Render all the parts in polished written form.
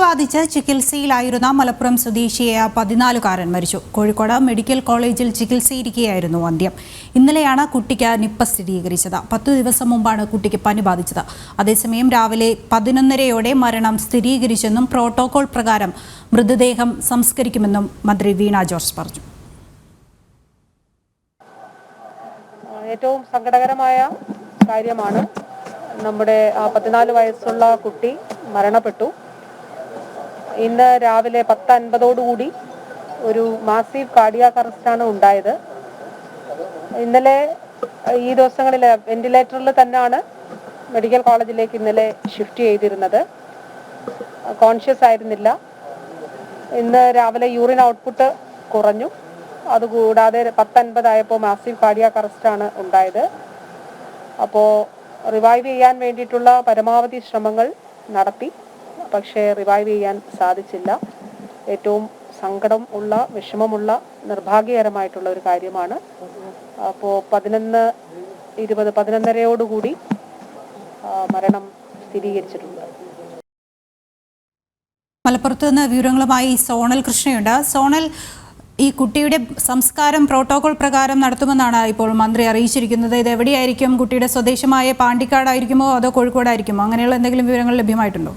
ബാധിച്ച് ചികിത്സയിലായിരുന്ന മലപ്പുറം സ്വദേശിയായ 14-കാരൻ മരിച്ചു. കോഴിക്കോട് മെഡിക്കൽ കോളേജിൽ ചികിത്സയിരിക്കെയായിരുന്നു അന്ത്യം. ഇന്നലെയാണ് കുട്ടിക്ക് നിപ്പ സ്ഥിരീകരിച്ചത്. 10 ദിവസം മുമ്പാണ് കുട്ടിക്ക് പനി ബാധിച്ചത്. അതേസമയം രാവിലെ 11:30-ഓടെ മരണം സ്ഥിരീകരിച്ചെന്നും പ്രോട്ടോകോൾ പ്രകാരം മൃതദേഹം സംസ്കരിക്കുമെന്നും മന്ത്രി വീണ ജോർജ് പറഞ്ഞു. ഏറ്റവും സങ്കടകരമായ കാര്യമാണ്. നമ്മുടെ 14 വയസ്സുള്ള കുട്ടി മരണപ്പെട്ടു. ഇന്ന് രാവിലെ 10:50 ഒരു മാസീവ് കാർഡിയാക് അറസ്റ്റാണ് ഉണ്ടായത്. ഇന്നലെ ഈ ദിവസങ്ങളിൽ വെന്റിലേറ്ററിൽ തന്നെയാണ് മെഡിക്കൽ കോളേജിലേക്ക് ഇന്നലെ ഷിഫ്റ്റ് ചെയ്തിരുന്നത്. കോൺഷ്യസ് ആയിരുന്നില്ല. ഇന്ന് രാവിലെ യൂറിൻ ഔട്ട്പുട്ട് കുറഞ്ഞു. അതുകൂടാതെ 10:50 ആയപ്പോൾ മാസീവ് കാർഡിയാക് അറസ്റ്റാണ് ഉണ്ടായത്. അപ്പോൾ റിവൈവ് ചെയ്യാൻ വേണ്ടിയിട്ടുള്ള പരമാവധി ശ്രമങ്ങൾ നടത്തി. പക്ഷേ റിവൈവ് ചെയ്യാൻ സാധിച്ചില്ല. ഏറ്റവും സങ്കടം ഉള്ള, വിഷമമുള്ള, നിർഭാഗ്യകരമായിട്ടുള്ള ഒരു കാര്യമാണ്. അപ്പോൾ 11:20 11:30 മരണം സ്ഥിരീകരിച്ചിട്ടുണ്ട്. മലപ്പുറത്ത് നിന്ന് വിവരങ്ങളുമായി സോണൽ കൃഷ്ണയുണ്ട്. സോണൽ, ഈ കുട്ടിയുടെ സംസ്കാരം പ്രോട്ടോകോൾ പ്രകാരം നടത്തുമെന്നാണ് ഇപ്പോൾ മന്ത്രി അറിയിച്ചിരിക്കുന്നത്. ഇത് എവിടെയായിരിക്കും? കുട്ടിയുടെ സ്വദേശമായ പാണ്ടിക്കാടായിരിക്കുമോ അതോ കോഴിക്കോടായിരിക്കുമോ? അങ്ങനെയുള്ള എന്തെങ്കിലും വിവരങ്ങൾ ലഭ്യമായിട്ടുണ്ടോ?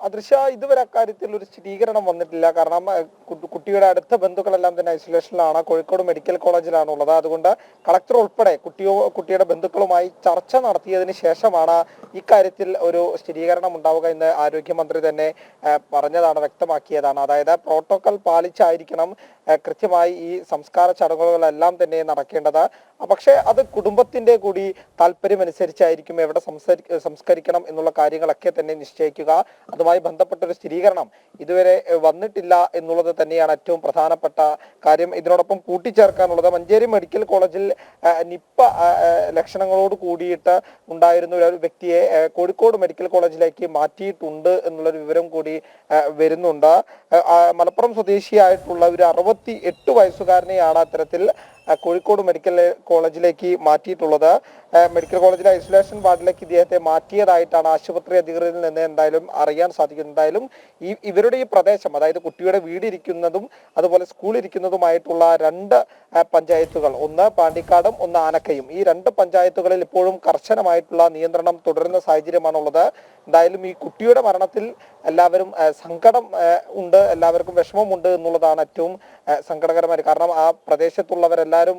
അദൃശ്യ ഇതുവരെ അക്കാര്യത്തിൽ ഒരു സ്ഥിരീകരണം വന്നിട്ടില്ല. കാരണം കുട്ടിയുടെ അടുത്ത ബന്ധുക്കളെല്ലാം തന്നെ ഐസൊലേഷനിലാണ്, കോഴിക്കോട് മെഡിക്കൽ കോളേജിലാണ് ഉള്ളത്. അതുകൊണ്ട് കളക്ടർ ഉൾപ്പെടെ കുട്ടിയുടെ ബന്ധുക്കളുമായി ചർച്ച നടത്തിയതിന് ശേഷമാണ് ഇക്കാര്യത്തിൽ ഒരു സ്ഥിരീകരണം ഉണ്ടാവുക എന്ന് ആരോഗ്യമന്ത്രി തന്നെ പറഞ്ഞതാണ്, വ്യക്തമാക്കിയതാണ്. അതായത് പ്രോട്ടോകോൾ പാലിച്ചായിരിക്കണം കൃത്യമായി ഈ സംസ്കാര ചടങ്ങുകളെല്ലാം തന്നെ നടക്കേണ്ടത്. പക്ഷേ അത് കുടുംബത്തിന്റെ കൂടി താല്പര്യമനുസരിച്ചായിരിക്കും എവിടെ സംസ്കരിക്കണം എന്നുള്ള കാര്യങ്ങളൊക്കെ തന്നെ നിശ്ചയിക്കുക. അതുമായി ബന്ധപ്പെട്ട ഒരു സ്ഥിരീകരണം ഇതുവരെ വന്നിട്ടില്ല എന്നുള്ളത് തന്നെയാണ് ഏറ്റവും പ്രധാനപ്പെട്ട കാര്യം. ഇതിനോടൊപ്പം കൂട്ടിച്ചേർക്കാനുള്ളത്, മഞ്ചേരി മെഡിക്കൽ കോളേജിൽ നിപ്പ ലക്ഷണങ്ങളോട് കൂടിയിട്ട് ഉണ്ടായിരുന്ന ഒരു വ്യക്തിയെ കോഴിക്കോട് മെഡിക്കൽ കോളേജിലേക്ക് മാറ്റിയിട്ടുണ്ട് എന്നുള്ളൊരു വിവരം കൂടി വരുന്നുണ്ട്. മലപ്പുറം സ്വദേശിയായിട്ടുള്ള ഒരു 68 വയസ്സുകാരനെയാണ് അത്തരത്തിൽ കോഴിക്കോട് മെഡിക്കൽ കോളേജിലേക്ക് മാറ്റിയിട്ടുള്ളത്. മെഡിക്കൽ കോളേജിലെ ഐസൊലേഷൻ വാർഡിലേക്ക് ഇദ്ദേഹത്തെ മാറ്റിയതായിട്ടാണ് ആശുപത്രി അധികൃതരിൽ നിന്ന് എന്തായാലും അറിയാൻ സാധിക്കുന്നത്. എന്തായാലും ഇവരുടെ ഈ പ്രദേശം, അതായത് കുട്ടിയുടെ വീടിരിക്കുന്നതും അതുപോലെ സ്കൂൾ ഇരിക്കുന്നതുമായിട്ടുള്ള 2 പഞ്ചായത്തുകൾ, ഒന്ന് പാണ്ടിക്കാടും ഒന്ന് ആനക്കയും, ഈ 2 പഞ്ചായത്തുകളിൽ ഇപ്പോഴും കർശനമായിട്ടുള്ള നിയന്ത്രണം തുടരുന്ന സാഹചര്യമാണുള്ളത്. എന്തായാലും ഈ കുട്ടിയുടെ മരണത്തിൽ എല്ലാവരും സങ്കടം ഉണ്ട്, എല്ലാവർക്കും വിഷമമുണ്ട് എന്നുള്ളതാണ് ഏറ്റവും സങ്കടകരമായി. കാരണം ആ പ്രദേശത്തുള്ളവരെല്ലാവരും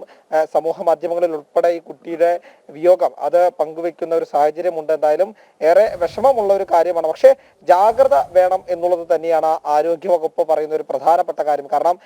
സമൂഹ മാധ്യമങ്ങളിൽ ഉൾപ്പെടെ ഈ കുട്ടിയുടെ വിയോഗം അത് പങ്കുവെക്കുന്ന ഒരു സാഹചര്യമുണ്ട്. എന്തായാലും ഏറെ വിഷമമുള്ള ഒരു കാര്യമാണ്. പക്ഷേ ജാഗ്രത വേണം എന്നുള്ളത് തന്നെയാണ് ആരോഗ്യവകുപ്പ് പറയുന്ന ഒരു പ്രധാനപ്പെട്ട കാര്യം. കാരണം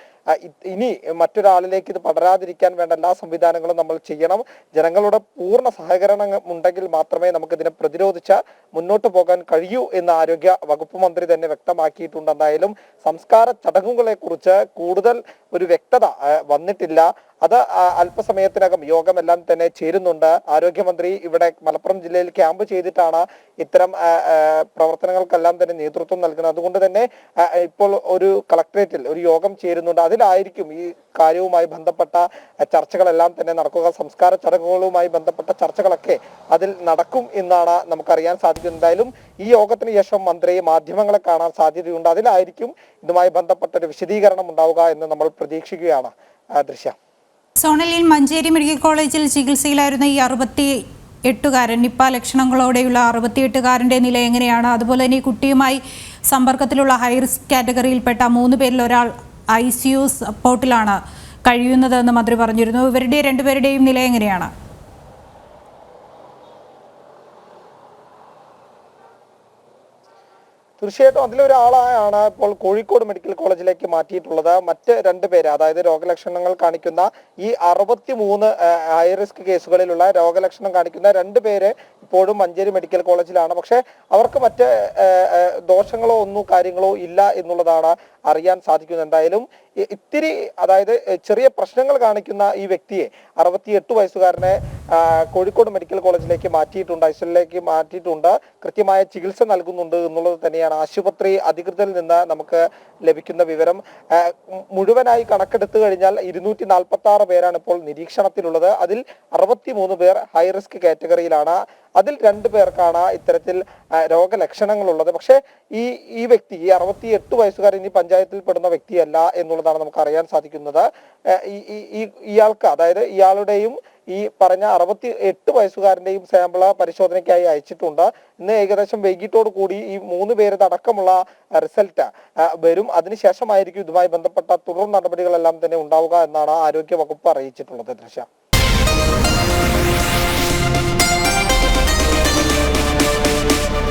ഇനി മറ്റൊരാളിലേക്ക് ഇത് പടരാതിരിക്കാൻ വേണ്ട എല്ലാ സംവിധാനങ്ങളും നമ്മൾ ചെയ്യണം. ജനങ്ങളുടെ പൂർണ്ണ സഹകരണം ഉണ്ടെങ്കിൽ മാത്രമേ നമുക്കിതിനെ പ്രതിരോധിച്ച് മുന്നോട്ട് പോകാൻ കഴിയൂ എന്ന് ആരോഗ്യ വകുപ്പ് മന്ത്രി തന്നെ വ്യക്തമാക്കിയിട്ടുണ്ട്. എന്തായാലും സംസ്കാര ചടങ്ങുകളെ കുറിച്ച് കൂടുതൽ ഒരു വ്യക്തത വന്നിട്ടില്ല. അത് അല്പസമയത്തിനകം യോഗമെല്ലാം തന്നെ ചേരുന്നുണ്ട്. ആരോഗ്യമന്ത്രി ഇവിടെ മലപ്പുറം ജില്ലയിൽ ക്യാമ്പ് ചെയ്തിട്ടാണ് ഇത്തരം പ്രവർത്തനങ്ങൾക്കെല്ലാം തന്നെ നേതൃത്വം നൽകുന്നത്. അതുകൊണ്ട് തന്നെ ഇപ്പോൾ ഒരു കളക്ടറേറ്റിൽ ഒരു യോഗം ചേരുന്നുണ്ട്. അതിലായിരിക്കും ഈ കാര്യവുമായി ബന്ധപ്പെട്ട ചർച്ചകളെല്ലാം തന്നെ നടക്കുക. സംസ്കാര ചടങ്ങുകളുമായി ബന്ധപ്പെട്ട ചർച്ചകളൊക്കെ അതിൽ നടക്കും എന്നാണ് നമുക്കറിയാൻ സാധിക്കുന്നത്. എന്തായാലും ഈ യോഗത്തിന് ശേഷം മന്ത്രി മാധ്യമങ്ങളെ കാണാൻ സാധ്യതയുണ്ട്. അതിലായിരിക്കും ഇതുമായി ബന്ധപ്പെട്ട ഒരു വിശദീകരണം ഉണ്ടാവുക എന്ന് നമ്മൾ പ്രതീക്ഷിക്കുകയാണ്. ദൃശ്യ സോണലിൽ മഞ്ചേരി മെഡിക്കൽ കോളേജിൽ ചികിത്സയിലായിരുന്ന ഈ 68-കാരൻ, നിപ്പ ലക്ഷണങ്ങളോടെയുള്ള 68-കാരൻ്റെ നില എങ്ങനെയാണ്? അതുപോലെ തന്നെ ഈ കുട്ടിയുമായി സമ്പർക്കത്തിലുള്ള ഹൈ റിസ്ക് കാറ്റഗറിയിൽപ്പെട്ട 3 പേരിൽ ഒരാൾ ICU സപ്പോർട്ടിലാണ് കഴിയുന്നതെന്ന് മന്ത്രി പറഞ്ഞിരുന്നു. ഇവരുടെ 2 പേരുടെയും നില എങ്ങനെയാണ്? തീർച്ചയായിട്ടും അതിലൊരാളായാണ് ഇപ്പോൾ കോഴിക്കോട് മെഡിക്കൽ കോളേജിലേക്ക് മാറ്റിയിട്ടുള്ളത്. മറ്റ് 2 പേര്, അതായത് രോഗലക്ഷണങ്ങൾ കാണിക്കുന്ന ഈ 63 ഹൈ റിസ്ക് കേസുകളിലുള്ള രോഗലക്ഷണം കാണിക്കുന്ന 2 പേര് ഇപ്പോഴും മഞ്ചേരി മെഡിക്കൽ കോളേജിലാണ്. പക്ഷെ അവർക്ക് മറ്റ് ദോഷങ്ങളോ കാര്യങ്ങളോ ഇല്ല എന്നുള്ളതാണ് അറിയാൻ സാധിക്കുന്നത്. എന്തായാലും ഇത്തിരി അതായത് ചെറിയ പ്രശ്നങ്ങൾ കാണിക്കുന്ന ഈ വ്യക്തിയെ 68 വയസ്സുകാരനെ കോഴിക്കോട് മെഡിക്കൽ കോളേജിലേക്ക് മാറ്റിയിട്ടുണ്ട്, ഐസോലേഷനിലേക്ക് മാറ്റിയിട്ടുണ്ട്, കൃത്യമായ ചികിത്സ നൽകുന്നുണ്ട് എന്നുള്ളത് തന്നെയാണ് ആശുപത്രി അധികൃതരിൽ നിന്ന് നമുക്ക് ലഭിക്കുന്ന വിവരം. മുഴുവനായി കണക്കെടുത്തു കഴിഞ്ഞാൽ 246 പേരാണ് ഇപ്പോൾ നിരീക്ഷണത്തിലുള്ളത്. അതിൽ 63 പേർ ഹൈ റിസ്ക് കാറ്റഗറിയിലാണ്. അതിൽ 2 പേർക്കാണ് ഇത്തരത്തിൽ രോഗലക്ഷണങ്ങളുള്ളത്. പക്ഷേ ഈ വ്യക്തി, ഈ 68 വയസ്സുകാരൻ ഇനി പഞ്ചായത്തിൽ പെടുന്ന വ്യക്തിയല്ല എന്നുള്ളതാണ് നമുക്ക് അറിയാൻ സാധിക്കുന്നത്. ഇയാൾക്ക്, അതായത് ഇയാളുടെയും ഈ പറഞ്ഞ 68 വയസ്സുകാരന്റെയും സാമ്പിള് പരിശോധനയ്ക്കായി അയച്ചിട്ടുണ്ട്. ഇന്ന് ഏകദേശം വൈകിട്ടോട് കൂടി ഈ 3 പേരുടെ അടക്കമുള്ള റിസൾട്ട് വരും. അതിനുശേഷമായിരിക്കും ഇതുമായി ബന്ധപ്പെട്ട തുടർ നടപടികളെല്ലാം തന്നെ ഉണ്ടാവുക എന്നാണ് ആരോഗ്യ വകുപ്പ് അറിയിച്ചിട്ടുള്ളത്. ദൃശ്യ